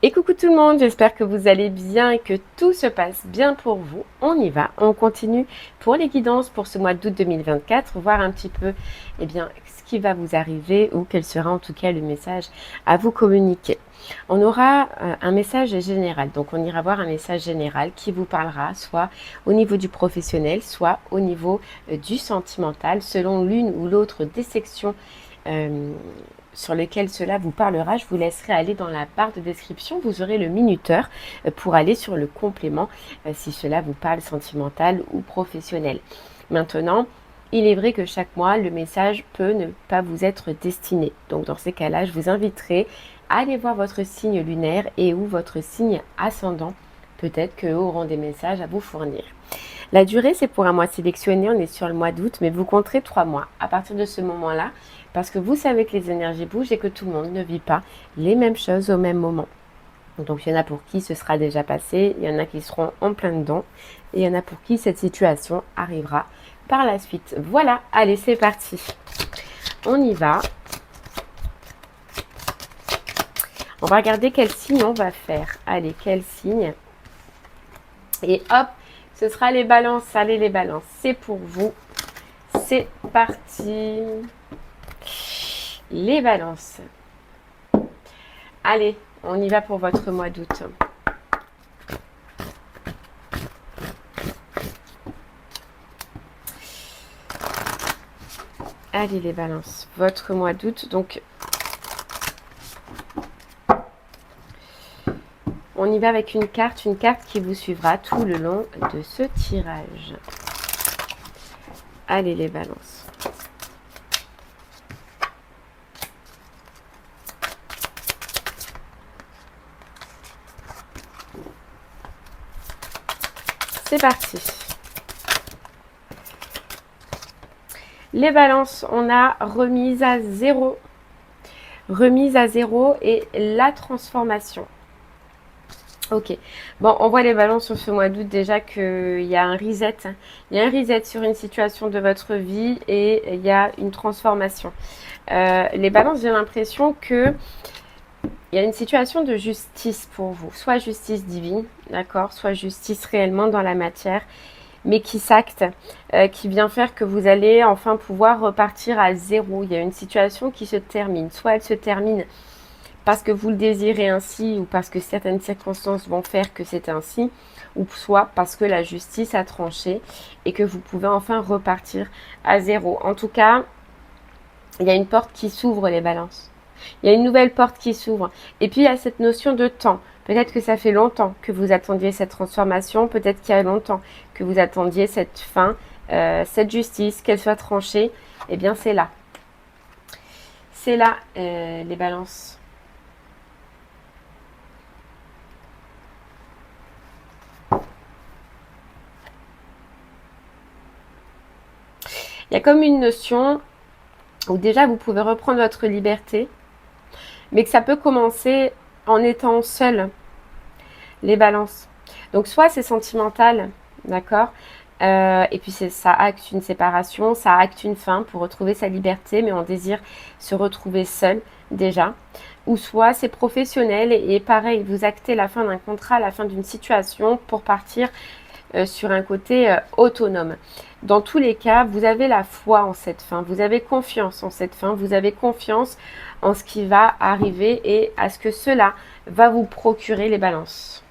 Et coucou tout le monde, j'espère que vous allez bien et que tout se passe bien pour vous. On y va, on continue pour les guidances pour ce mois d'août 2024, voir un petit peu ce qui va vous arriver ou quel sera en tout cas le message à vous communiquer. On aura un message général, donc on ira voir un message général qui vous parlera soit au niveau du professionnel, soit au niveau du sentimental, selon l'une ou l'autre des sections sur lequel cela vous parlera. Je vous laisserai aller dans la barre de description. Vous aurez le minuteur pour aller sur le complément si cela vous parle sentimental ou professionnel. Maintenant, il est vrai que chaque mois, le message peut ne pas vous être destiné. Donc dans ces cas-là, je vous inviterai à aller voir votre signe lunaire et ou votre signe ascendant. Peut-être qu'eux auront des messages à vous fournir. La durée, c'est pour un mois sélectionné. On est sur le mois d'août, mais vous compterez 3 mois. À partir de ce moment-là, parce que vous savez que les énergies bougent et que tout le monde ne vit pas les mêmes choses au même moment. Donc il y en a pour qui ce sera déjà passé, il y en a qui seront en plein dedans, et il y en a pour qui cette situation arrivera par la suite. Voilà, allez, c'est parti. On y va. On va regarder quel signe on va faire. Allez, quel signe. Et hop, ce sera les balances. Allez, les balances, c'est pour vous. C'est parti. Les balances. Allez, on y va pour votre mois d'août. Allez, les balances. Votre mois d'août, donc on y va avec une carte qui vous suivra tout le long de ce tirage. Allez, les balances. C'est parti. Les balances, on a remise à zéro. Remise à zéro et la transformation. Ok. Bon, on voit les balances sur ce mois d'août déjà qu'il y a un reset. Il y a un reset sur une situation de votre vie et il y a une transformation. Les balances, j'ai l'impression que il y a une situation de justice pour vous, soit justice divine, d'accord, soit justice réellement dans la matière, mais qui s'acte, qui vient faire que vous allez enfin pouvoir repartir à zéro. Il y a une situation qui se termine, soit elle se termine parce que vous le désirez ainsi ou parce que certaines circonstances vont faire que c'est ainsi, ou soit parce que la justice a tranché et que vous pouvez enfin repartir à zéro. En tout cas, il y a une porte qui s'ouvre, les balances. Il y a une nouvelle porte qui s'ouvre. Et puis, il y a cette notion de temps. Peut-être que ça fait longtemps que vous attendiez cette transformation. Peut-être qu'il y a longtemps que vous attendiez cette fin, cette justice, qu'elle soit tranchée. Eh bien, c'est là. C'est là, les balances. Il y a comme une notion où déjà vous pouvez reprendre votre liberté, mais que ça peut commencer en étant seul, les balances. Donc soit c'est sentimental, d'accord, et puis ça acte une séparation, ça acte une fin pour retrouver sa liberté, mais on désire se retrouver seul déjà. Ou soit c'est professionnel et pareil, vous actez la fin d'un contrat, la fin d'une situation pour partir sur un côté autonome. Dans tous les cas, vous avez la foi en cette fin, vous avez confiance en cette fin, vous avez confiance en ce qui va arriver et à ce que cela va vous procurer, les balances.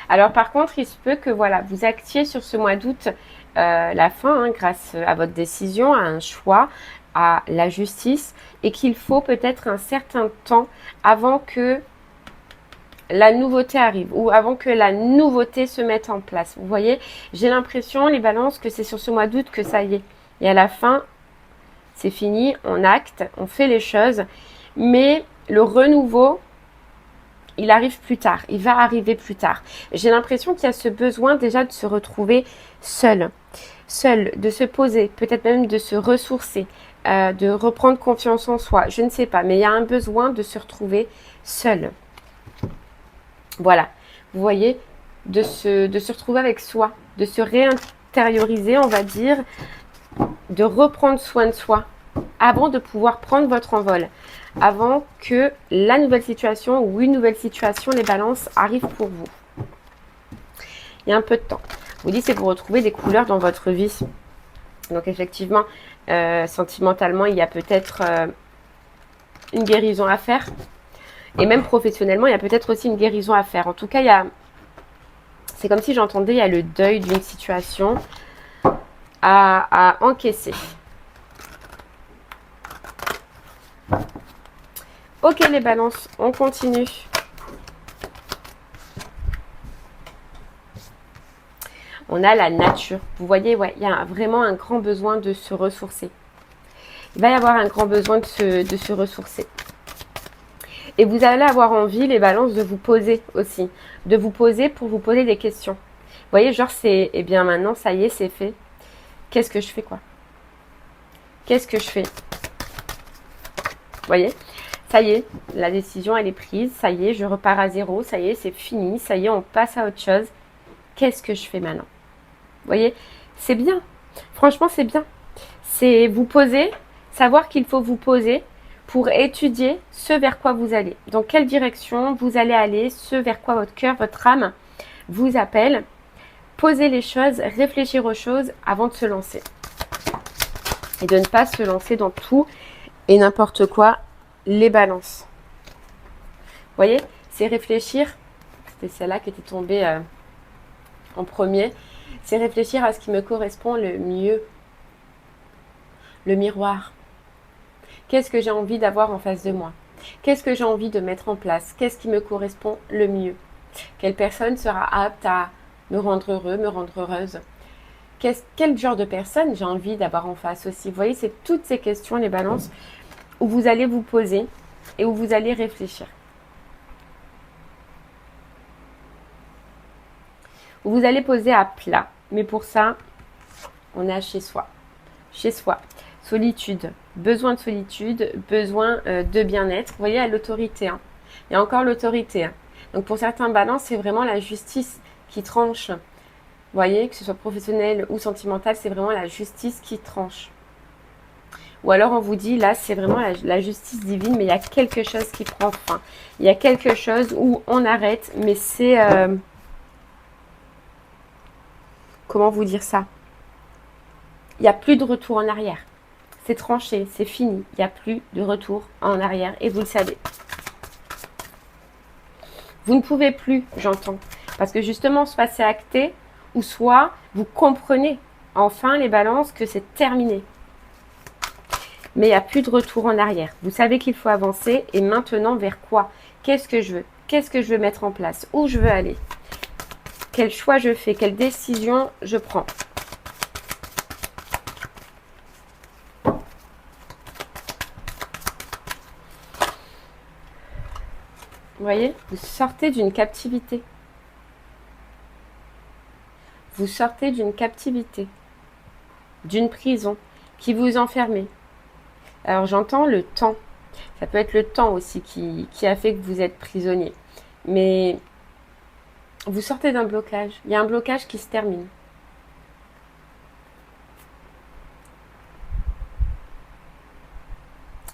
Alors par contre, il se peut que voilà, vous actiez sur ce mois d'août la fin grâce à votre décision, à un choix, à la justice, et qu'il faut peut-être un certain temps avant que la nouveauté arrive ou avant que la nouveauté se mette en place. Vous voyez, j'ai l'impression, les balances, que c'est sur ce mois d'août que ça y est. Et à la fin, c'est fini, on acte, on fait les choses, mais le renouveau, il arrive plus tard, il va arriver plus tard. J'ai l'impression qu'il y a ce besoin déjà de se retrouver seul, de se poser, peut-être même de se ressourcer, de reprendre confiance en soi, je ne sais pas, mais il y a un besoin de se retrouver seul. Voilà, vous voyez, de se retrouver avec soi, de se réintérioriser, on va dire, de reprendre soin de soi. avant de pouvoir prendre votre envol, avant que la nouvelle situation ou une nouvelle situation, les balances, arrive pour vous. Il y a un peu de temps. Je vous dis, c'est pour retrouver des couleurs dans votre vie. Donc effectivement, sentimentalement, il y a peut-être une guérison à faire. Et même professionnellement, il y a peut-être aussi une guérison à faire. En tout cas, c'est comme si j'entendais, il y a le deuil d'une situation à encaisser. Ok les balances, on continue. On a la nature. Vous voyez, ouais, il y a vraiment un grand besoin de se ressourcer. Il va y avoir un grand besoin de se ressourcer. Et vous allez avoir envie, les balances, de vous poser aussi. De vous poser pour vous poser des questions. Vous voyez, genre c'est, eh bien maintenant, ça y est, c'est fait. Qu'est-ce que je fais quoi? Qu'est-ce que je fais? Vous voyez? Ça y est, la décision, elle est prise. Ça y est, je repars à zéro. Ça y est, c'est fini. Ça y est, on passe à autre chose. Qu'est-ce que je fais maintenant? Vous voyez? C'est bien. Franchement, c'est bien. C'est vous poser, savoir qu'il faut vous poser pour étudier ce vers quoi vous allez. Dans quelle direction vous allez aller, ce vers quoi votre cœur, votre âme vous appelle. Poser les choses, réfléchir aux choses avant de se lancer. Et de ne pas se lancer dans tout et n'importe quoi, les balances. Vous voyez, c'est réfléchir. C'était celle-là qui était tombée en premier. C'est réfléchir à ce qui me correspond le mieux. Le miroir. Qu'est-ce que j'ai envie d'avoir en face de moi? Qu'est-ce que j'ai envie de mettre en place? Qu'est-ce qui me correspond le mieux? Quelle personne sera apte à me rendre heureux, me rendre heureuse? Quel genre de personne j'ai envie d'avoir en face aussi? Vous voyez, c'est toutes ces questions, les balances, où vous allez vous poser et où vous allez réfléchir. Où vous allez poser à plat. Mais pour ça, on est chez soi. Chez soi. Solitude. Besoin de solitude. Besoin de bien-être. Vous voyez, à l'autorité. Hein. Il y a encore l'autorité. Hein. Donc pour certains balances, c'est vraiment la justice qui tranche. Vous voyez, que ce soit professionnel ou sentimental, c'est vraiment la justice qui tranche. Ou alors on vous dit, là, c'est vraiment la justice divine, mais il y a quelque chose qui prend fin. Il y a quelque chose où on arrête, mais c'est... comment vous dire ça? Il n'y a plus de retour en arrière. C'est tranché, c'est fini. Il n'y a plus de retour en arrière et vous le savez. Vous ne pouvez plus, j'entends. Parce que justement, soit c'est acté, ou soit vous comprenez enfin les balances que c'est terminé. Mais il n'y a plus de retour en arrière. Vous savez qu'il faut avancer et maintenant vers quoi? Qu'est-ce que je veux? Qu'est-ce que je veux mettre en place? Où je veux aller? Quel choix je fais? Quelle décision je prends? Vous voyez, vous sortez d'une captivité. Vous sortez d'une captivité, d'une prison qui vous enfermait. Alors j'entends le temps. Ça peut être le temps aussi qui a fait que vous êtes prisonnier. Mais vous sortez d'un blocage. Il y a un blocage qui se termine.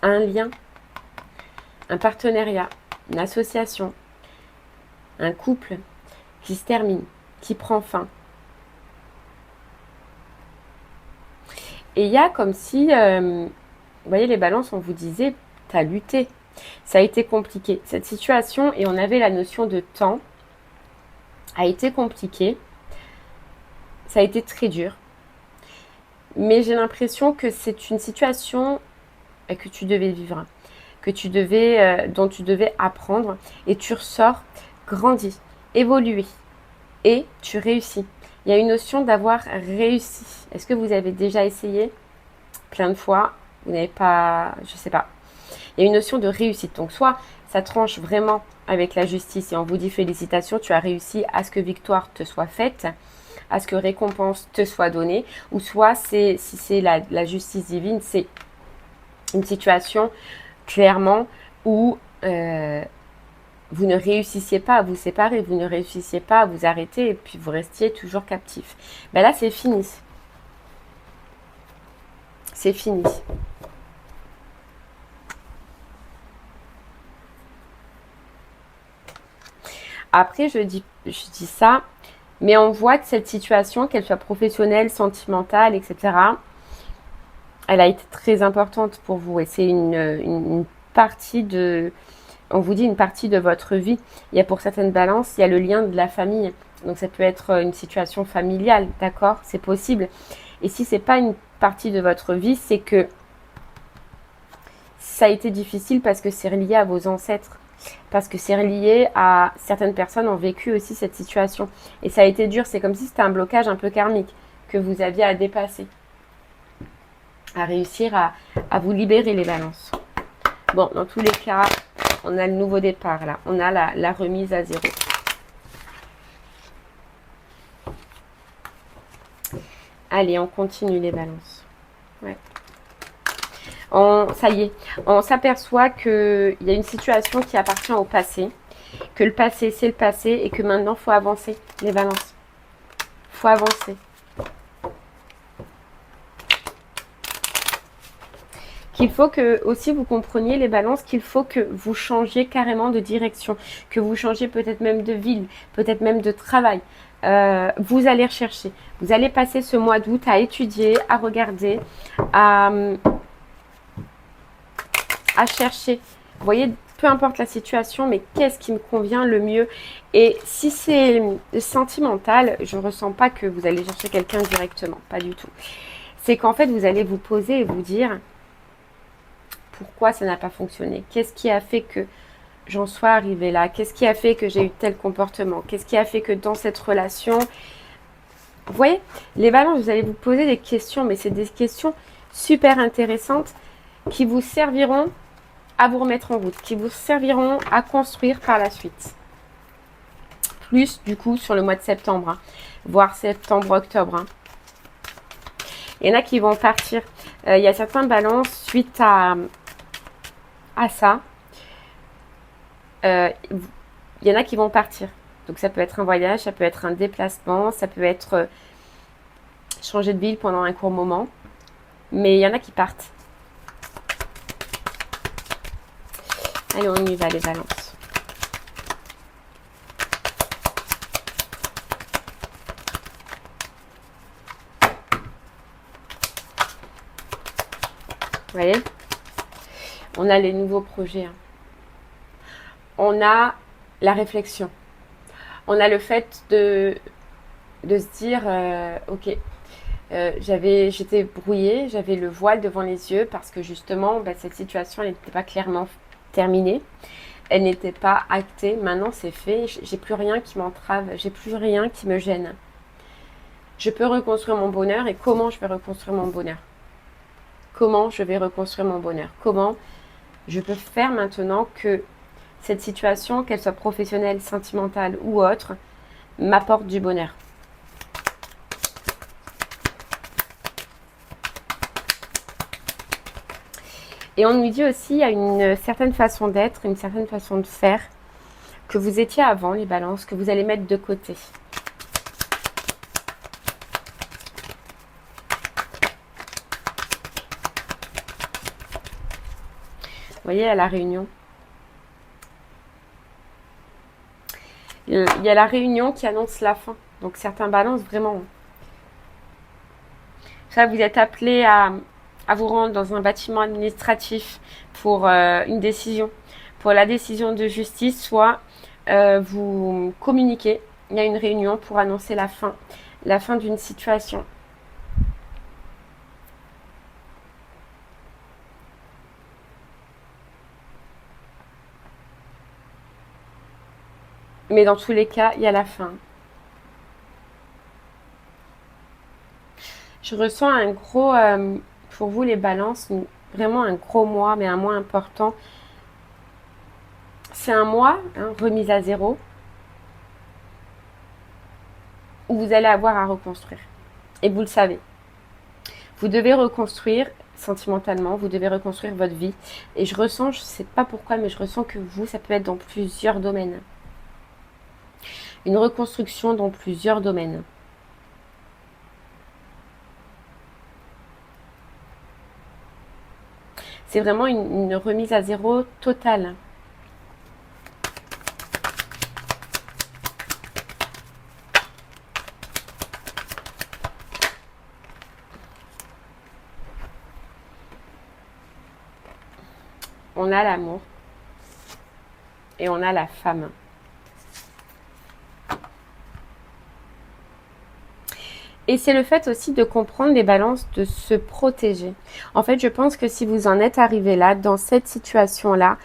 Un lien, un partenariat, une association, un couple qui se termine, qui prend fin. Et il y a comme si, vous voyez les balances, on vous disait, tu as lutté. Ça a été compliqué. Cette situation, et on avait la notion de temps, a été compliquée. Ça a été très dur. Mais j'ai l'impression que c'est une situation que tu devais vivre, dont tu devais apprendre, et tu ressors grandi, évolué, et tu réussis. Il y a une notion d'avoir réussi. Est-ce que vous avez déjà essayé plein de fois? Vous n'avez pas, je sais pas. Il y a une notion de réussite. Donc soit ça tranche vraiment avec la justice et on vous dit félicitations, tu as réussi à ce que victoire te soit faite, à ce que récompense te soit donnée, ou soit si c'est la justice divine, c'est une situation clairement où vous ne réussissiez pas à vous séparer, vous ne réussissiez pas à vous arrêter et puis vous restiez toujours captif. Ben là, c'est fini. C'est fini. Après, je dis ça, mais on voit que cette situation, qu'elle soit professionnelle, sentimentale, etc., elle a été très importante pour vous. Et c'est une partie de, on vous dit une partie de votre vie. Il y a pour certaines balances, il y a le lien de la famille. Donc ça peut être une situation familiale, d'accord? C'est possible. Et si c'est pas une partie de votre vie, c'est que ça a été difficile parce que c'est relié à vos ancêtres. Parce que c'est relié à certaines personnes ont vécu aussi cette situation. Et ça a été dur, c'est comme si c'était un blocage un peu karmique que vous aviez à dépasser. À réussir à vous libérer les balances. Bon, dans tous les cas, on a le nouveau départ là. On a la remise à zéro. Allez, on continue les balances. Ouais. Ça y est, on s'aperçoit qu'il y a une situation qui appartient au passé, que le passé c'est le passé et que maintenant il faut avancer les balances. Il faut avancer. Qu'il faut que aussi vous compreniez les balances, qu'il faut que vous changiez carrément de direction, que vous changiez peut-être même de ville, peut-être même de travail. Vous allez rechercher, vous allez passer ce mois d'août à étudier, à regarder, à chercher. Vous voyez, peu importe la situation, mais qu'est-ce qui me convient le mieux? Et si c'est sentimental, je ne ressens pas que vous allez chercher quelqu'un directement, pas du tout. C'est qu'en fait, vous allez vous poser et vous dire pourquoi ça n'a pas fonctionné. Qu'est-ce qui a fait que j'en sois arrivée là? Qu'est-ce qui a fait que j'ai eu tel comportement? Qu'est-ce qui a fait que dans cette relation... Vous voyez, les balances, vous allez vous poser des questions, mais c'est des questions super intéressantes qui vous serviront à vous remettre en route, qui vous serviront à construire par la suite. Plus du coup sur le mois de septembre, hein, voire septembre-octobre. Hein. Il y en a qui vont partir. Il y a certains balances suite à ça. Il y en a qui vont partir. Donc ça peut être un voyage, ça peut être un déplacement, ça peut être changer de ville pendant un court moment. Mais il y en a qui partent. Allez, on y va les balances. Vous voyez? On a les nouveaux projets. Hein. On a la réflexion. On a le fait de se dire, ok, j'étais brouillée, j'avais le voile devant les yeux parce que justement, cette situation n'était pas clairement terminée. Elle n'était pas actée. Maintenant, c'est fait. J'ai plus rien qui m'entrave. J'ai plus rien qui me gêne. Je peux reconstruire mon bonheur. Et comment je vais reconstruire mon bonheur? Comment je vais reconstruire mon bonheur? Comment je peux faire maintenant que cette situation, qu'elle soit professionnelle, sentimentale ou autre, m'apporte du bonheur? Et on nous dit aussi à une certaine façon d'être, une certaine façon de faire que vous étiez avant les balances, que vous allez mettre de côté. Vous voyez, à la réunion. Il y a la réunion qui annonce la fin. Donc certains balances, vraiment. Ça, vous êtes appelé à vous rendre dans un bâtiment administratif pour une décision, pour la décision de justice, soit vous communiquez, il y a une réunion pour annoncer la fin d'une situation. Mais dans tous les cas, il y a la fin. Je ressens un gros... pour vous les balances, vraiment un gros mois, mais un mois important. C'est un mois, remise à zéro, où vous allez avoir à reconstruire. Et vous le savez. Vous devez reconstruire sentimentalement, vous devez reconstruire votre vie. Et je ressens, je ne sais pas pourquoi, mais je ressens que vous, ça peut être dans plusieurs domaines. Une reconstruction dans plusieurs domaines. C'est vraiment une remise à zéro totale. on a l'amour et on a la femme. Et c'est le fait aussi de comprendre les balances, de se protéger. En fait, je pense que si vous en êtes arrivé là, dans cette situation-là,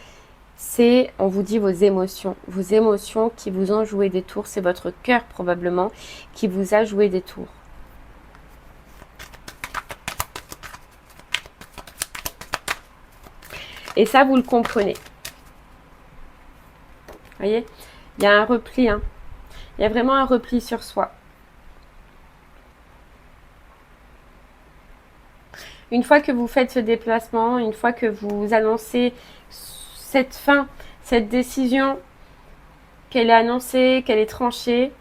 c'est, on vous dit, vos émotions qui vous ont joué des tours. C'est votre cœur probablement qui vous a joué des tours. Et ça, vous le comprenez. Vous voyez, il y a un repli. Il y a vraiment un repli sur soi. Une fois que vous faites ce déplacement, une fois que vous annoncez cette fin, cette décision, qu'elle est annoncée, qu'elle est tranchée,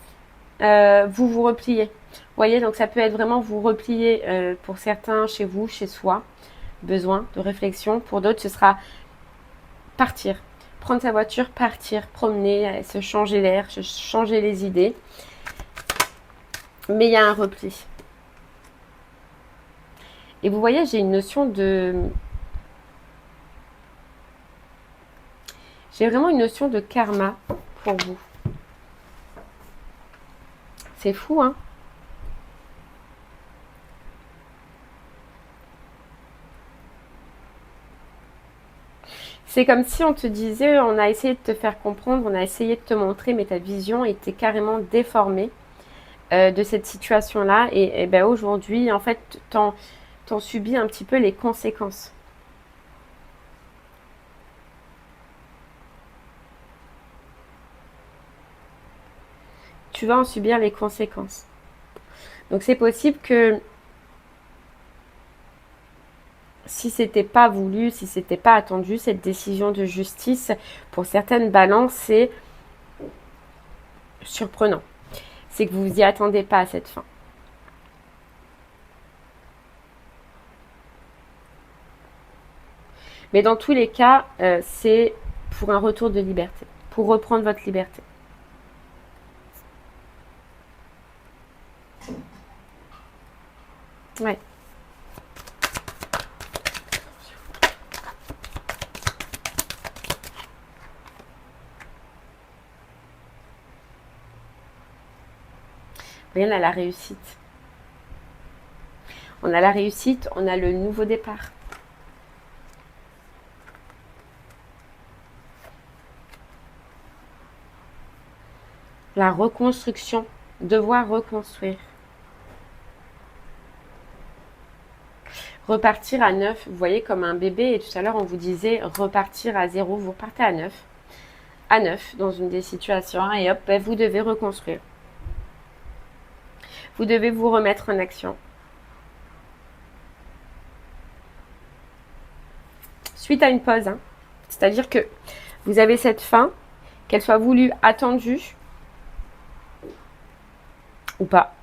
vous vous repliez. Vous voyez, donc ça peut être vraiment vous replier pour certains chez vous, chez soi, besoin de réflexion. Pour d'autres, ce sera partir, prendre sa voiture, partir, promener, se changer l'air, se changer les idées. Mais il y a un repli. Et vous voyez, j'ai une notion de... J'ai vraiment une notion de karma pour vous. C'est fou, hein? C'est comme si on te disait, on a essayé de te faire comprendre, on a essayé de te montrer, mais ta vision était carrément déformée de cette situation-là. Et ben aujourd'hui, en fait, t'en subis un petit peu les conséquences. Tu vas en subir les conséquences. Donc c'est possible que si c'était pas voulu, si c'était pas attendu, cette décision de justice, pour certaines balances, c'est surprenant. C'est que vous vous y attendez pas à cette fin. Mais dans tous les cas, c'est pour un retour de liberté, pour reprendre votre liberté. Ouais. On a la réussite. On a la réussite, on a le nouveau départ. La reconstruction, devoir reconstruire. Repartir à neuf, vous voyez, comme un bébé. Et tout à l'heure, on vous disait repartir à zéro. Vous repartez à neuf. À neuf, dans une des situations. Et hop, vous devez reconstruire. Vous devez vous remettre en action. Suite à une pause. C'est-à-dire que vous avez cette fin, qu'elle soit voulue, attendue, ou pas.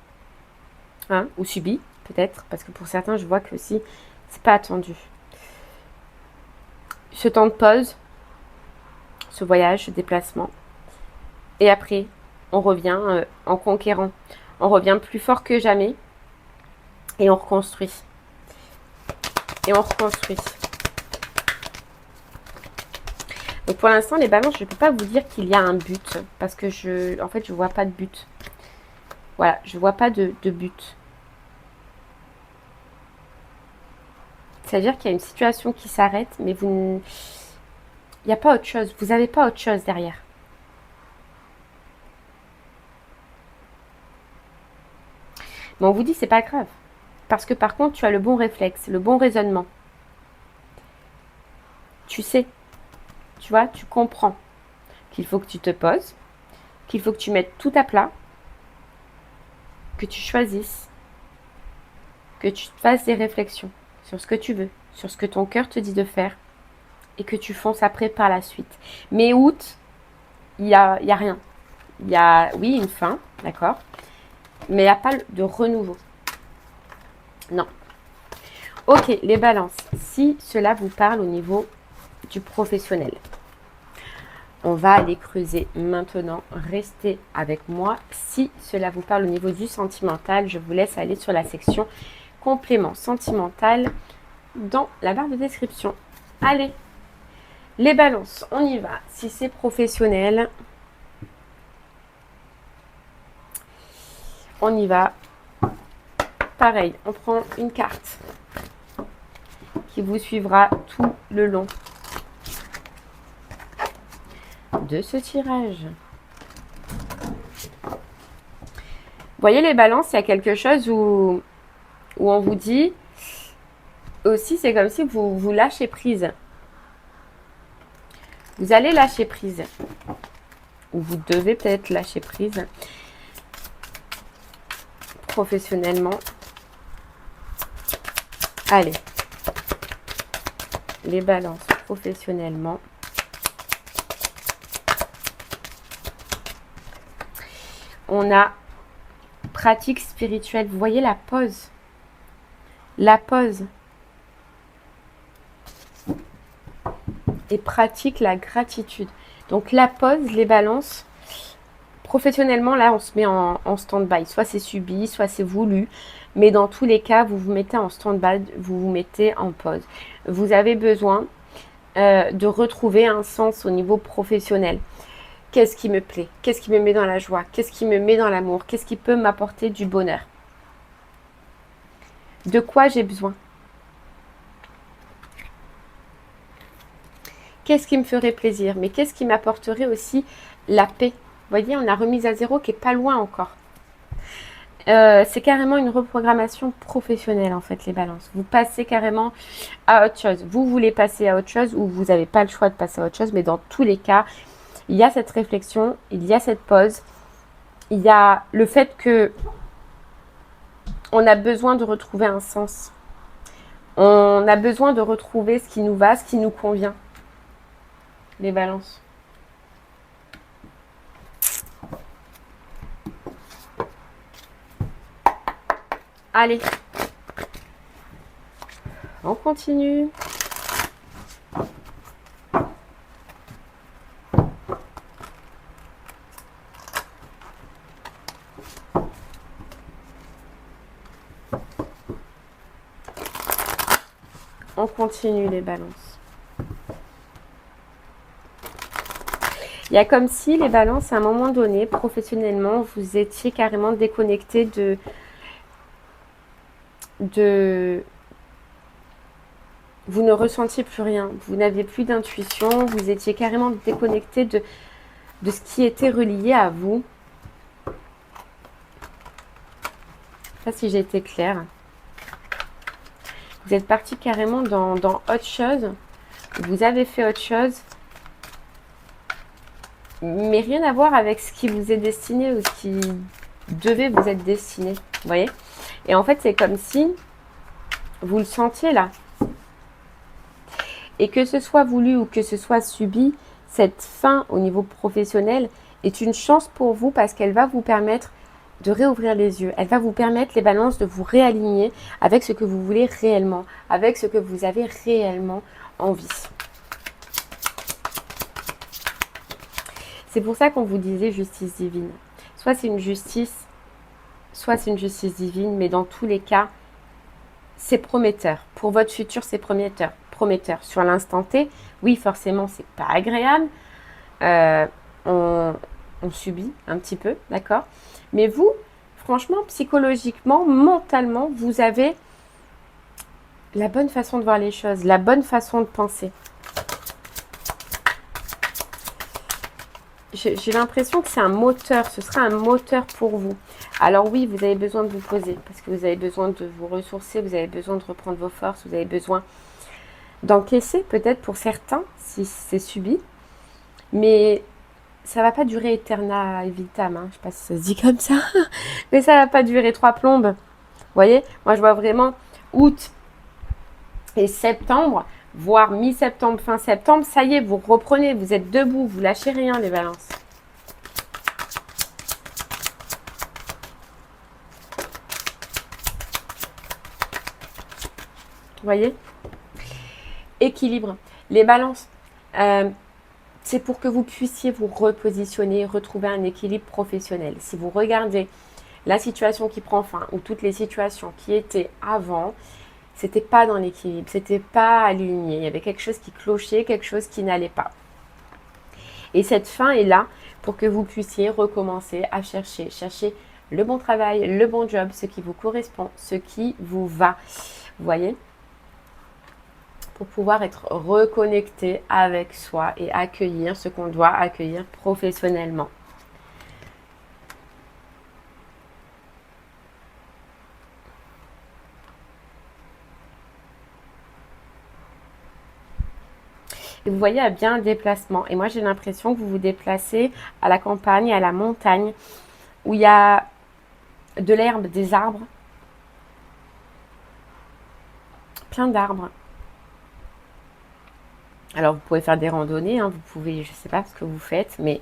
Ou subie, peut-être. Parce que pour certains, je vois que si c'est pas attendu. Ce temps de pause, ce voyage, ce déplacement. Et après, on revient en conquérant. On revient plus fort que jamais. Et on reconstruit. Et on reconstruit. Donc pour l'instant, les balances, je ne peux pas vous dire qu'il y a un but. Parce que je ne vois pas de but. Voilà, je ne vois pas de but. C'est-à-dire qu'il y a une situation qui s'arrête, mais il n'y a pas autre chose. Vous n'avez pas autre chose derrière. Mais on vous dit, c'est pas grave. Parce que par contre, tu as le bon réflexe, le bon raisonnement. Tu sais, tu vois, tu comprends qu'il faut que tu te poses, qu'il faut que tu mettes tout à plat, que tu choisisses, que tu fasses des réflexions sur ce que tu veux, sur ce que ton cœur te dit de faire et que tu fonces après par la suite. Mais août, il y a rien. Il y a, oui, une fin, d'accord, mais il n'y a pas de renouveau. Non. Ok, les balances. Si cela vous parle au niveau du professionnel, on va aller creuser maintenant. Restez avec moi. Si cela vous parle au niveau du sentimental, je vous laisse aller sur la section complément sentimental dans la barre de description. Allez, Les balances, on y va. Si c'est professionnel, on y va. Pareil, on prend une carte qui vous suivra tout le long de ce tirage. Vous voyez les balances, il y a quelque chose où on vous dit aussi, c'est comme si vous lâchez prise. Vous allez lâcher prise. Ou vous devez peut-être lâcher prise. Professionnellement. Allez. Les balances professionnellement. On a pratique spirituelle. Vous voyez la pause. La pause. Et pratique la gratitude. Donc la pause, les balances. Professionnellement, là, on se met en stand-by. Soit c'est subi, soit c'est voulu. Mais dans tous les cas, vous vous mettez en stand-by, vous vous mettez en pause. Vous avez besoin de retrouver un sens au niveau professionnel. Qu'est-ce qui me plaît? Qu'est-ce qui me met dans la joie? Qu'est-ce qui me met dans l'amour? Qu'est-ce qui peut m'apporter du bonheur? De quoi j'ai besoin? Qu'est-ce qui me ferait plaisir? Mais qu'est-ce qui m'apporterait aussi la paix? Vous voyez, on a remise à zéro qui n'est pas loin encore. C'est carrément une reprogrammation professionnelle en fait, les balances. Vous passez carrément à autre chose. Vous voulez passer à autre chose ou vous n'avez pas le choix de passer à autre chose. Mais dans tous les cas, il y a cette réflexion, il y a cette pause. Il y a le fait que on a besoin de retrouver un sens. On a besoin de retrouver ce qui nous va, ce qui nous convient. Les balances. Allez. On continue. On continue les balances. Il y a comme si les balances, à un moment donné, professionnellement, vous étiez carrément déconnecté vous ne ressentiez plus rien, vous n'aviez plus d'intuition, vous étiez carrément déconnecté de ce qui était relié à vous. Je ne sais pas si j'ai été claire. Vous êtes parti carrément dans autre chose, vous avez fait autre chose, mais rien à voir avec ce qui vous est destiné ou ce qui devait vous être destiné, vous voyez? Et en fait, c'est comme si vous le sentiez là. Et que ce soit voulu ou que ce soit subi, cette fin au niveau professionnel est une chance pour vous parce qu'elle va vous permettre de réouvrir les yeux. Elle va vous permettre, les balances, de vous réaligner avec ce que vous voulez réellement, avec ce que vous avez réellement envie. C'est pour ça qu'on vous disait justice divine. Soit c'est une justice divine, mais dans tous les cas, c'est prometteur. Pour votre futur, c'est prometteur. Sur l'instant T, oui, forcément, c'est pas agréable. On subit un petit peu, d'accord? Mais vous, franchement, psychologiquement, mentalement, vous avez la bonne façon de voir les choses, la bonne façon de penser. J'ai l'impression que c'est un moteur, ce sera un moteur pour vous. Alors oui, vous avez besoin de vous poser, parce que vous avez besoin de vous ressourcer, vous avez besoin de reprendre vos forces, vous avez besoin d'encaisser peut-être pour certains, si c'est subi. Mais ça va pas durer aeterna vitam, hein. Je sais pas si ça se dit comme ça, mais ça va pas durer 3 plombes. Vous voyez, moi je vois vraiment août et septembre, voire mi-septembre, fin septembre, ça y est, vous reprenez, vous êtes debout, vous lâchez rien les balances. Vous voyez? Équilibre. Les balances, c'est pour que vous puissiez vous repositionner, retrouver un équilibre professionnel. Si vous regardez la situation qui prend fin ou toutes les situations qui étaient avant, C'était pas dans l'équilibre, c'était pas aligné. Il y avait quelque chose qui clochait, quelque chose qui n'allait pas. Et cette fin est là pour que vous puissiez recommencer à chercher le bon travail, le bon job, ce qui vous correspond, ce qui vous va. Vous voyez ? Pour pouvoir être reconnecté avec soi et accueillir ce qu'on doit accueillir professionnellement. Et vous voyez, il y a bien un déplacement. Et moi, j'ai l'impression que vous vous déplacez à la campagne, à la montagne, où il y a de l'herbe, des arbres. Plein d'arbres. Alors, vous pouvez faire des randonnées, hein, vous pouvez, je ne sais pas ce que vous faites, mais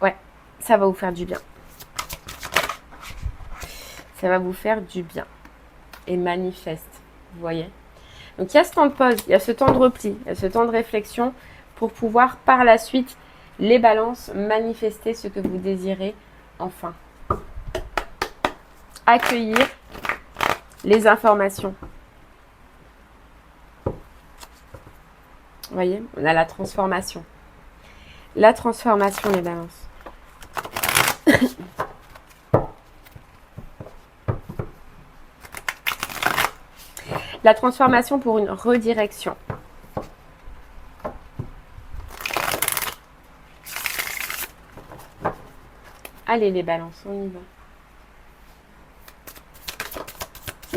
ouais, ça va vous faire du bien. Ça va vous faire du bien. Et manifeste, vous voyez. Donc, il y a ce temps de pause, il y a ce temps de repli, il y a ce temps de réflexion pour pouvoir, par la suite, les balances, manifester ce que vous désirez enfin. Accueillir les informations. Vous voyez, on a la transformation. La transformation, les balances. La transformation pour une redirection. Allez les balances, on y va.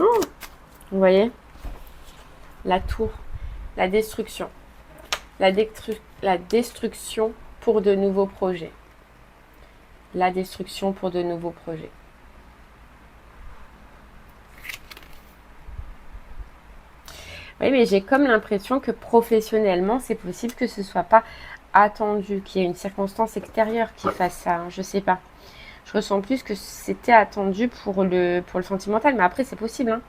Oh, vous voyez ? La tour, la destruction. La destruction pour de nouveaux projets. La destruction pour de nouveaux projets. Oui, mais j'ai comme l'impression que professionnellement, c'est possible que ce ne soit pas attendu, qu'il y ait une circonstance extérieure qui fasse ça. Hein, je ne sais pas. Je ressens plus que c'était attendu pour le sentimental. Mais après, c'est possible. Hein.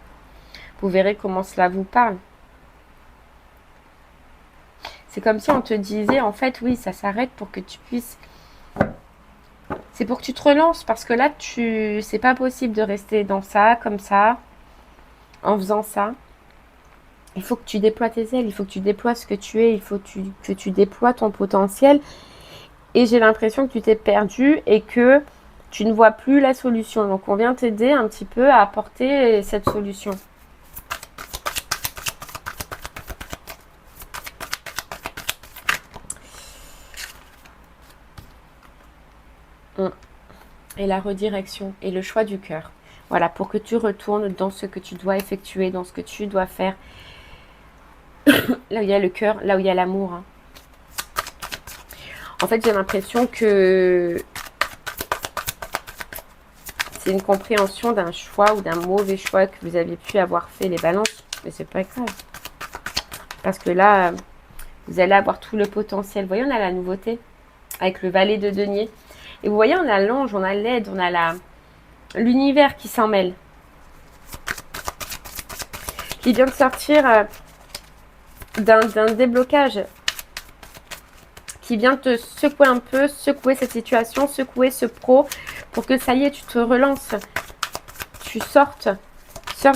Vous verrez comment cela vous parle. C'est comme si on te disait, en fait, oui, ça s'arrête pour que tu puisses... C'est pour que tu te relances. Parce que là, c'est pas possible de rester dans ça, comme ça, en faisant ça. Il faut que tu déploies tes ailes, il faut que tu déploies ce que tu es, il faut que tu déploies ton potentiel. Et j'ai l'impression que tu t'es perdu et que tu ne vois plus la solution. Donc, on vient t'aider un petit peu à apporter cette solution. Et la redirection et le choix du cœur. Voilà, pour que tu retournes dans ce que tu dois effectuer, dans ce que tu dois faire. Là où il y a le cœur, là où il y a l'amour. Hein. En fait, j'ai l'impression que c'est une compréhension d'un choix ou d'un mauvais choix que vous avez pu avoir fait, les balances. Mais c'est pas grave. Parce que là, vous allez avoir tout le potentiel. Vous voyez, on a la nouveauté avec le valet de denier. Et vous voyez, on a l'ange, on a l'aide, on a l'univers qui s'en mêle. Qui vient de sortir d'un déblocage. Qui vient te secouer un peu, secouer cette situation, secouer ce pro pour que ça y est, tu te relances. Tu sortes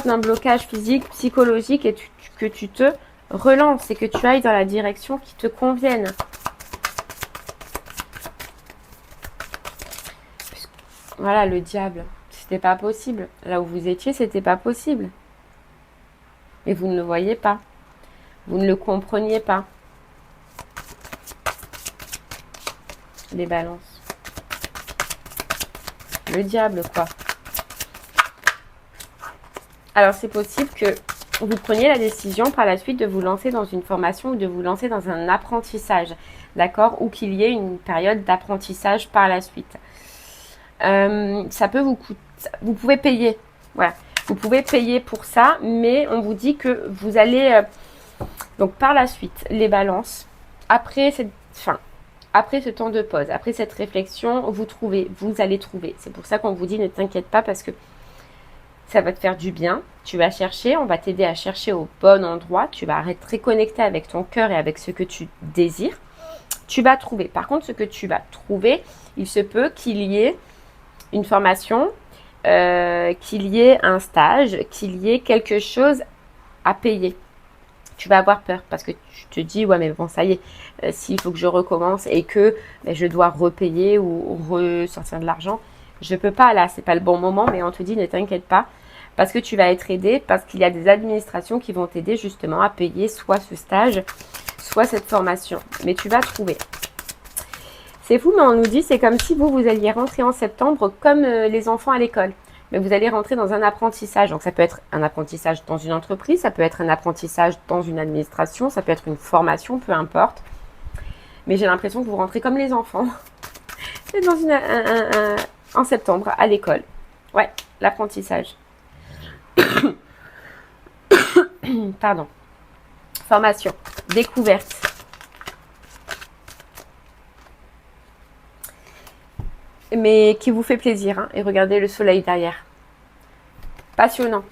d'un blocage physique, psychologique et que tu te relances et que tu ailles dans la direction qui te convienne. Voilà, le diable, c'était pas possible. Là où vous étiez, c'était pas possible. Et vous ne le voyez pas. Vous ne le compreniez pas. Les balances. Le diable, quoi. Alors, c'est possible que vous preniez la décision par la suite de vous lancer dans une formation ou de vous lancer dans un apprentissage. D'accord ? Ou qu'il y ait une période d'apprentissage par la suite. Ça peut vous coûter. Vous pouvez payer. Voilà. Vous pouvez payer pour ça, mais on vous dit que vous allez... donc, par la suite, les balances, après ce temps de pause, après cette réflexion, vous allez trouver. C'est pour ça qu'on vous dit, ne t'inquiète pas, parce que ça va te faire du bien. Tu vas chercher, on va t'aider à chercher au bon endroit. Tu vas être reconnecté avec ton cœur et avec ce que tu désires. Tu vas trouver. Par contre, ce que tu vas trouver, il se peut qu'il y ait une formation qu'il y ait un stage, qu'il y ait quelque chose à payer. Tu vas avoir peur parce que tu te dis, ouais mais bon ça y est, s'il faut que je recommence et que je dois repayer ou ressortir de l'argent, je peux pas là, c'est pas le bon moment, mais on te dit ne t'inquiète pas parce que tu vas être aidé, parce qu'il y a des administrations qui vont t'aider justement à payer soit ce stage, soit cette formation. Mais tu vas trouver. C'est fou, mais on nous dit, c'est comme si vous alliez rentrer en septembre comme les enfants à l'école. Mais vous allez rentrer dans un apprentissage. Donc ça peut être un apprentissage dans une entreprise, ça peut être un apprentissage dans une administration, ça peut être une formation, peu importe. Mais j'ai l'impression que vous rentrez comme les enfants. C'est dans en septembre à l'école. Ouais, l'apprentissage. Pardon. Formation, découverte. Mais qui vous fait plaisir. Hein, et regardez le soleil derrière. Passionnant.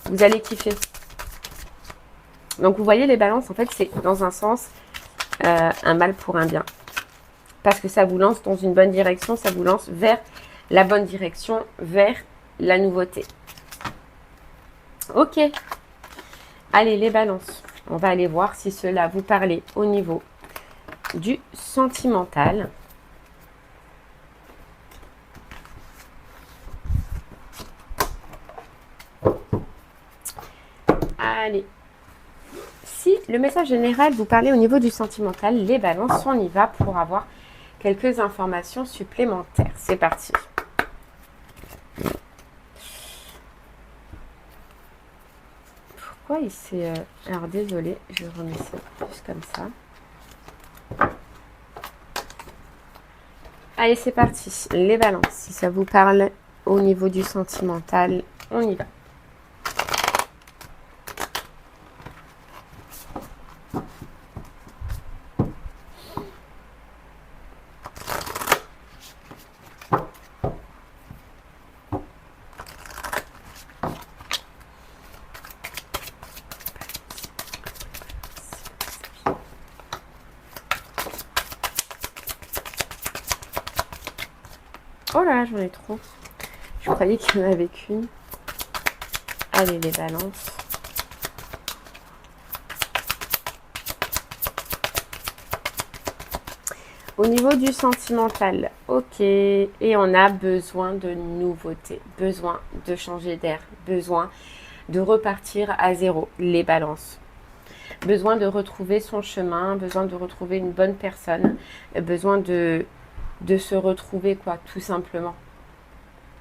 Vous allez kiffer. Donc vous voyez les balances, en fait, c'est dans un sens un mal pour un bien. Parce que ça vous lance dans une bonne direction, ça vous lance vers la bonne direction, vers la nouveauté. Ok. Allez, les balances. On va aller voir si cela vous parlait au niveau du sentimental. Allez. Si le message général vous parlait au niveau du sentimental, les balances, on y va pour avoir quelques informations supplémentaires. C'est parti. Pourquoi il s'est... Alors désolé, je remets ça juste comme ça. Allez, c'est parti. Les balances, si ça vous parle au niveau du sentimental, on y va. Oh là là, j'en ai trop. Je croyais qu'il y en avait qu'une. Allez, les balances. Au niveau du sentimental, ok. Et on a besoin de nouveautés, besoin de changer d'air, besoin de repartir à zéro, les balances. Besoin de retrouver son chemin, besoin de retrouver une bonne personne, besoin de se retrouver, quoi, tout simplement.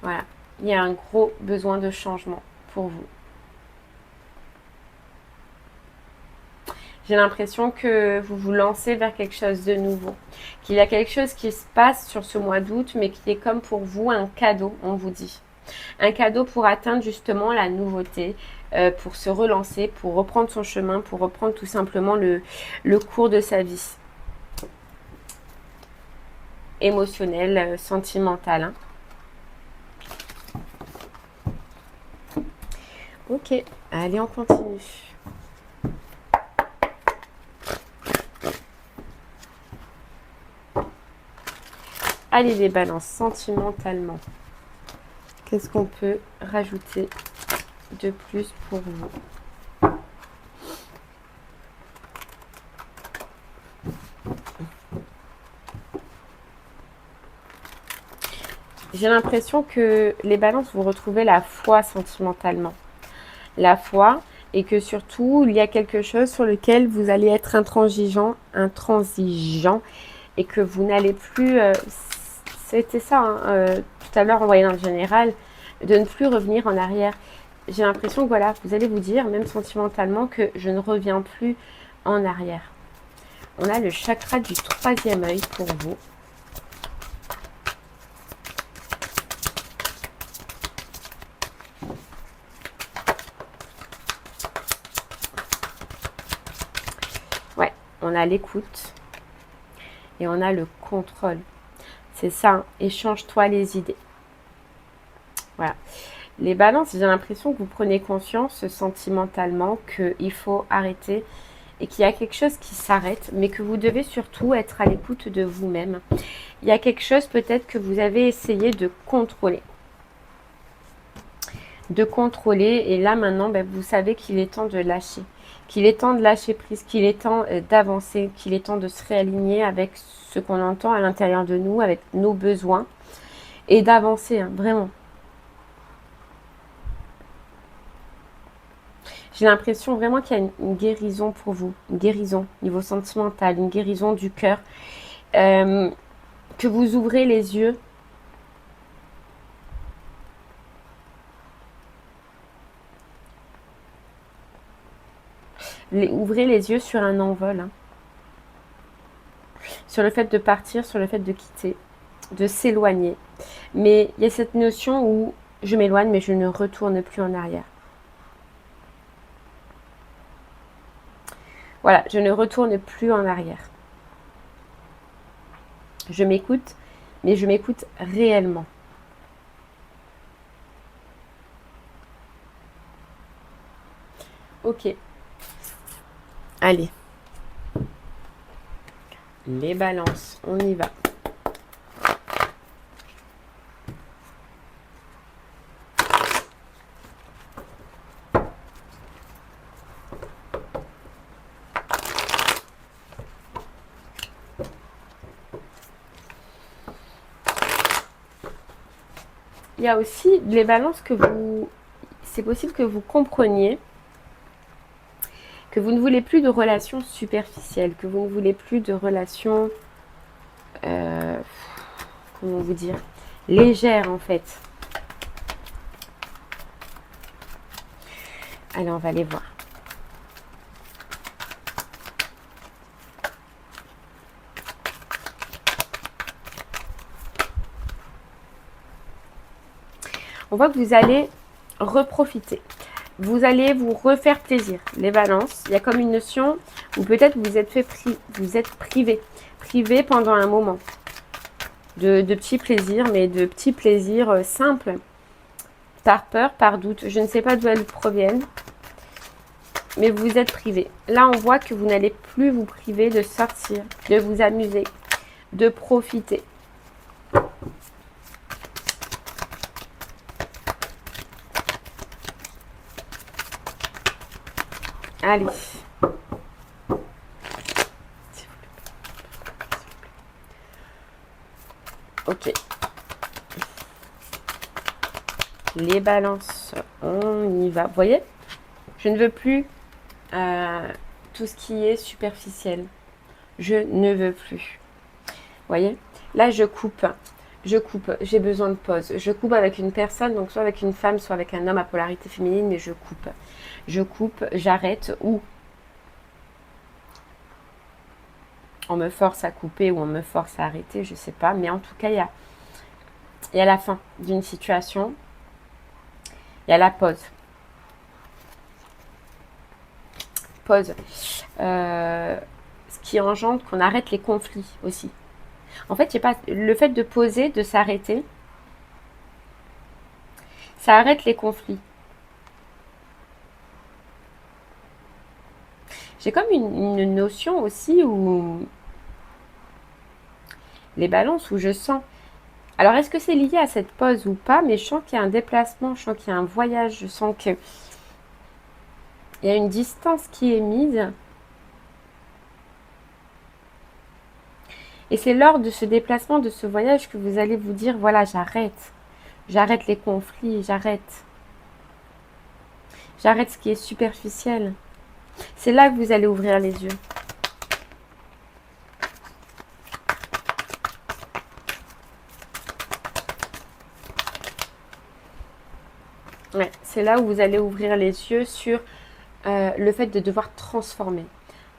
Voilà. Il y a un gros besoin de changement pour vous. J'ai l'impression que vous vous lancez vers quelque chose de nouveau. Qu'il y a quelque chose qui se passe sur ce mois d'août, mais qui est comme pour vous un cadeau, on vous dit. Un cadeau pour atteindre justement la nouveauté, pour se relancer, pour reprendre son chemin, pour reprendre tout simplement le cours de sa vie. Émotionnel, sentimental. Hein. Ok, allez, on continue. Allez, les balances, sentimentalement. Qu'est-ce qu'on peut rajouter de plus pour vous? J'ai l'impression que les balances, vous retrouvez la foi sentimentalement. La foi, et que surtout, il y a quelque chose sur lequel vous allez être intransigeant, et que vous n'allez plus... c'était ça, hein, tout à l'heure, on voyait dans le général, de ne plus revenir en arrière. J'ai l'impression que voilà, vous allez vous dire, même sentimentalement, que je ne reviens plus en arrière. On a le chakra du troisième œil pour vous. Ouais, on a l'écoute et on a le contrôle. C'est ça, hein, échange-toi les idées. Voilà. Les balances, j'ai l'impression que vous prenez conscience sentimentalement qu'il faut arrêter et qu'il y a quelque chose qui s'arrête, mais que vous devez surtout être à l'écoute de vous-même. Il y a quelque chose peut-être que vous avez essayé de contrôler. de contrôler. Et là, maintenant, ben, vous savez qu'il est temps de lâcher. Qu'il est temps de lâcher prise, qu'il est temps d'avancer, qu'il est temps de se réaligner avec ce qu'on entend à l'intérieur de nous, avec nos besoins. Et d'avancer, hein, vraiment. J'ai l'impression vraiment qu'il y a une guérison pour vous. Une guérison niveau sentimental, une guérison du cœur. Que vous ouvrez les yeux. Ouvrez les yeux sur un envol. Hein. Sur le fait de partir, sur le fait de quitter, de s'éloigner. Mais il y a cette notion où je m'éloigne, mais je ne retourne plus en arrière. Voilà, je ne retourne plus en arrière. Je m'écoute, mais je m'écoute réellement. Ok. Allez. Les balances, on y va. Il y a aussi les balances que vous... C'est possible que vous compreniez que vous ne voulez plus de relations superficielles, que vous ne voulez plus de relations... comment vous dire, légères en fait. Allez, on va les voir. On voit que vous allez reprofiter. Vous allez vous refaire plaisir. Les balances, il y a comme une notion où peut-être vous êtes privé pendant un moment. De petits plaisirs, mais de petits plaisirs simples. Par peur, par doute. Je ne sais pas d'où elles proviennent. Mais vous êtes privé. Là, on voit que vous n'allez plus vous priver de sortir, de vous amuser, de profiter. Allez. Ok. Les balances, on y va. Vous voyez? Je ne veux plus tout ce qui est superficiel. Je ne veux plus. Vous voyez? Là, je coupe. J'ai besoin de pause. Je coupe avec une personne, donc soit avec une femme, soit avec un homme à polarité féminine, mais je coupe. Je coupe, j'arrête, ou on me force à couper, ou on me force à arrêter, je ne sais pas. Mais en tout cas, il y a la fin d'une situation. Il y a la pause. Pause. Ce qui engendre qu'on arrête les conflits aussi. En fait, le fait de poser, de s'arrêter, ça arrête les conflits. J'ai comme une notion aussi où les balances, où je sens. Alors, est-ce que c'est lié à cette pause ou pas? Mais je sens qu'il y a un déplacement, je sens qu'il y a un voyage, je sens qu'il y a une distance qui est mise. Et c'est lors de ce déplacement, de ce voyage, que vous allez vous dire, voilà, j'arrête. J'arrête les conflits, j'arrête. J'arrête ce qui est superficiel. C'est là que vous allez ouvrir les yeux. Ouais, c'est là où vous allez ouvrir les yeux sur le fait de devoir transformer.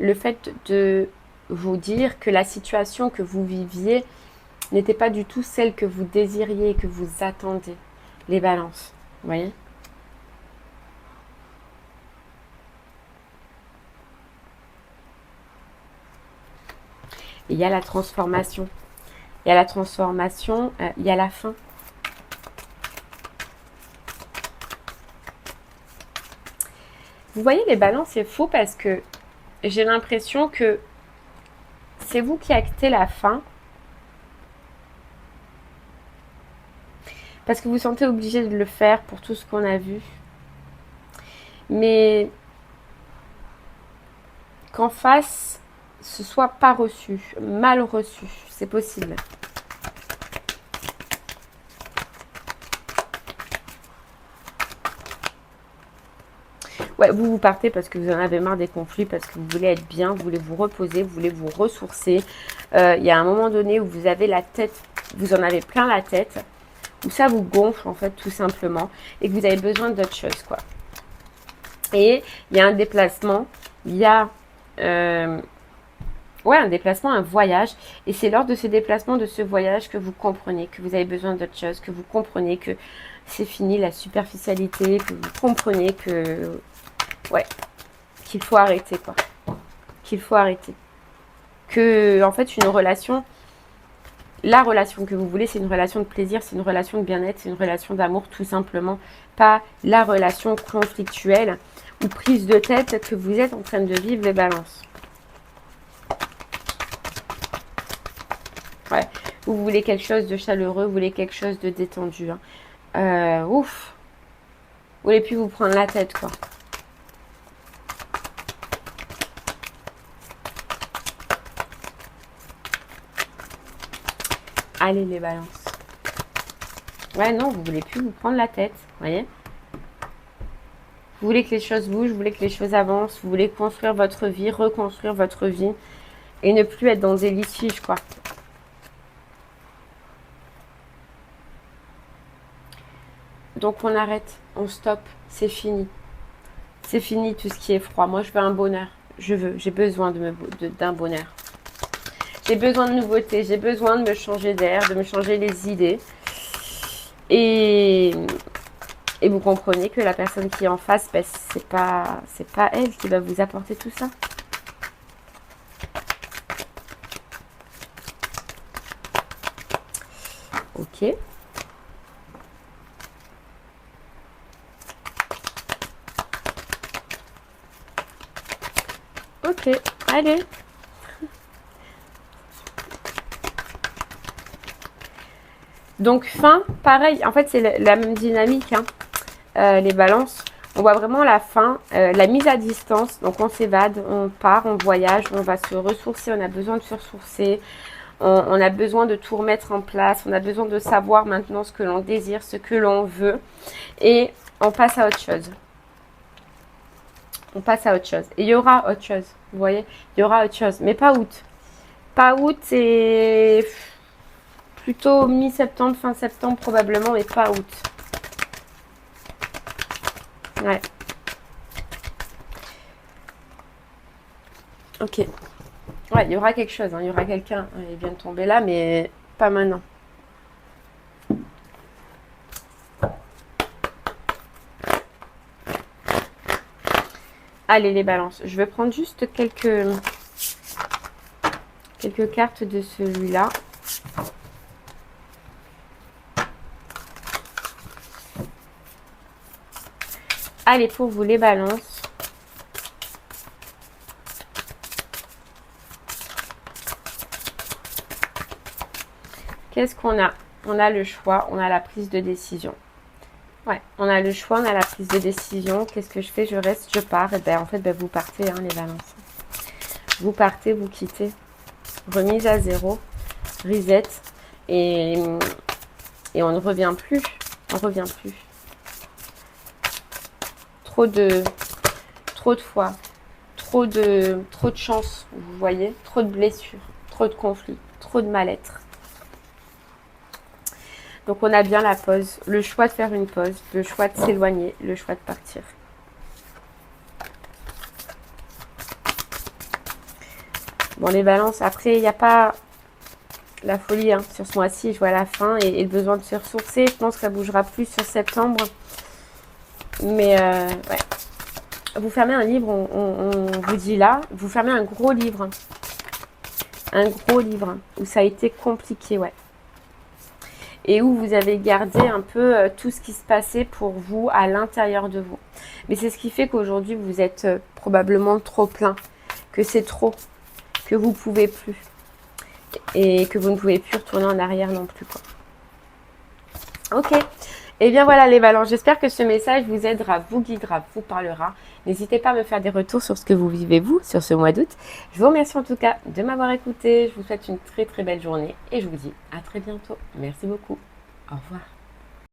Le fait de vous dire que la situation que vous viviez n'était pas du tout celle que vous désiriez, que vous attendiez. Les balances, vous voyez? Il y a la transformation. Il y a la transformation, il y a la fin. Vous voyez, les balances, c'est faux parce que j'ai l'impression que c'est vous qui actez la fin. Parce que vous vous sentez obligé de le faire pour tout ce qu'on a vu. Mais qu'en face, ce soit pas reçu, mal reçu, c'est possible. Ouais, vous partez parce que vous en avez marre des conflits, parce que vous voulez être bien, vous voulez vous reposer, vous voulez vous ressourcer. Il y a un moment donné où vous avez la tête, vous en avez plein la tête, où ça vous gonfle en fait tout simplement, et que vous avez besoin d'autre chose quoi. Et il y a un déplacement, il y a un déplacement, un voyage, et c'est lors de ce déplacement, de ce voyage que vous comprenez que vous avez besoin d'autre chose, que vous comprenez que c'est fini la superficialité, que vous comprenez que qu'il faut arrêter quoi, qu'il faut arrêter, que en fait une relation, la relation que vous voulez, c'est une relation de plaisir, c'est une relation de bien-être, c'est une relation d'amour tout simplement, pas la relation conflictuelle ou prise de tête que vous êtes en train de vivre les balances. Ouais, vous voulez quelque chose de chaleureux, vous voulez quelque chose de détendu. Hein. Ouf, vous voulez plus vous prendre la tête quoi. Allez les balances. Ouais, non, vous voulez plus vous prendre la tête, vous voyez. Vous voulez que les choses bougent, vous voulez que les choses avancent, vous voulez construire votre vie, reconstruire votre vie et ne plus être dans des litiges, quoi. Donc on arrête, on stoppe, c'est fini. C'est fini tout ce qui est froid. Moi, je veux un bonheur. J'ai besoin d'un bonheur. J'ai besoin de nouveautés, j'ai besoin de me changer d'air, de me changer les idées. Et vous comprenez que la personne qui est en face, ben, c'est pas elle qui va vous apporter tout ça. Ok. Ok, allez. Donc fin, pareil, en fait c'est la même dynamique, hein. Les balances. On voit vraiment la fin, la mise à distance. Donc on s'évade, on part, on voyage, on va se ressourcer, on a besoin de se ressourcer. On a besoin de tout remettre en place, on a besoin de savoir maintenant ce que l'on désire, ce que l'on veut. Et on passe à autre chose. On passe à autre chose. Et il y aura autre chose, vous voyez, il y aura autre chose, mais pas août. Pas août, c'est plutôt mi-septembre, fin septembre probablement, mais pas août. Ouais. Ok. Ouais, il y aura quelque chose, hein. Il y aura quelqu'un. Il vient de tomber là, mais pas maintenant. Allez, les balances. Je vais prendre juste quelques cartes de celui-là. Allez, pour vous, les balances. Qu'est-ce qu'on a? On a le choix, on a la prise de décision. Ouais, on a le choix, on a la prise de décision. Qu'est-ce que je fais? Je reste, je pars. Et ben en fait, ben, vous partez, hein, les balances. Vous partez, vous quittez. Remise à zéro. Reset. Et on ne revient plus. On ne revient plus. Trop de fois. Trop de chance, vous voyez. Trop de blessures. Trop de conflits. Trop de mal-être. Donc on a bien la pause, le choix de faire une pause, le choix de s'éloigner, le choix de partir. Bon, les balances, après il n'y a pas la folie hein, sur ce mois-ci, je vois la fin et le besoin de se ressourcer. Je pense que ça bougera plus sur septembre. Mais ouais. Vous fermez un livre, on vous dit là, vous fermez un gros livre. Un gros livre où ça a été compliqué, ouais. Et où vous avez gardé un peu tout ce qui se passait pour vous à l'intérieur de vous. Mais c'est ce qui fait qu'aujourd'hui, vous êtes probablement trop plein, que c'est trop, que vous ne pouvez plus. Et que vous ne pouvez plus retourner en arrière non plus, quoi. Ok, Et bien voilà les balances, j'espère que ce message vous aidera, vous guidera, vous parlera. N'hésitez pas à me faire des retours sur ce que vous vivez vous sur ce mois d'août. Je vous remercie en tout cas de m'avoir écouté. Je vous souhaite une très très belle journée et je vous dis à très bientôt. Merci beaucoup. Au revoir.